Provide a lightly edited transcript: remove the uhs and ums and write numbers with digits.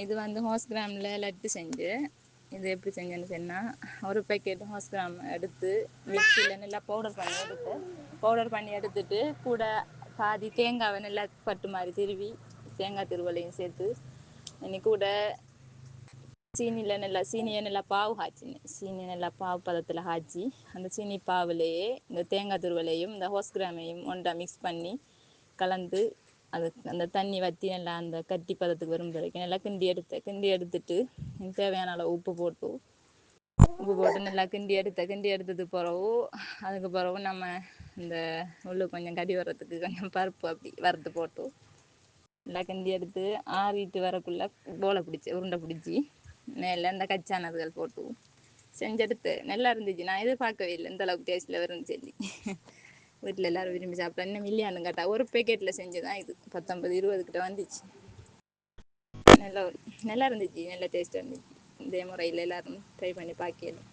இது வந்து ஹோஸ் கிராமில் லட்டு செஞ்சு. இது எப்படி செஞ்சேன்னு சொன்னால், ஒரு பேக்கெட் ஹோஸ் கிராம் எடுத்து மிக்சியில் நல்லா பவுடர் பண்ணி எடுத்துட்டு கூட பாதி தேங்காவை நல்லா பட்டு மாதிரி திருவி தேங்காய் திருவலையும் சேர்த்து இன்னி கூட சீனியை நல்லா பாவு காய்ச்சினேன். சீனி நல்லா பாவு பதத்தில் காய்ச்சி அந்த சீனி பாவுலேயே இந்த தேங்காய் திருவலையும் இந்த ஹோஸ் கிராமையும் ஒன்றா மிக்ஸ் பண்ணி கலந்து அது அந்த தண்ணி வற்றி நல்லா அந்த கட்டி பதத்துக்கு வரும் வரைக்கும் நல்லா கிண்டி எடுத்துட்டு தேவையான அளவு உப்பு போட்டு நல்லா கிண்டி எடுத்தது பிறகு அதுக்கு பிறகு நம்ம இந்த கொஞ்சம் கடி வர்றதுக்கு கொஞ்சம் பருப்பு அப்படி வறுத்து போட்டு நல்லா கிண்டி எடுத்து ஆறிட்டு வரக்குள்ள உருண்டை பிடிச்சி மேலே இந்த கச்சானதுகள் போட்டு செஞ்செடுத்து நல்லா இருந்துச்சு. நான் எதிர்பார்க்கவே இல்லை இந்த அளவுக்கு டேஸ்ட்டில் வரும்னு சொல்லி. வீட்டில் எல்லாரும் விரும்பி சாப்பிட்டா இன்னும் மில்லியானு கேட்டா ஒரு பேக்கெட்டில் செஞ்சுதான் இது 19-20 கிட்ட வந்துச்சு. நல்லா இருந்துச்சு, நல்ல டேஸ்ட்டாக இருந்துச்சு. இதே முறையில் எல்லாரும் ட்ரை பண்ணி பார்க்கலாம்.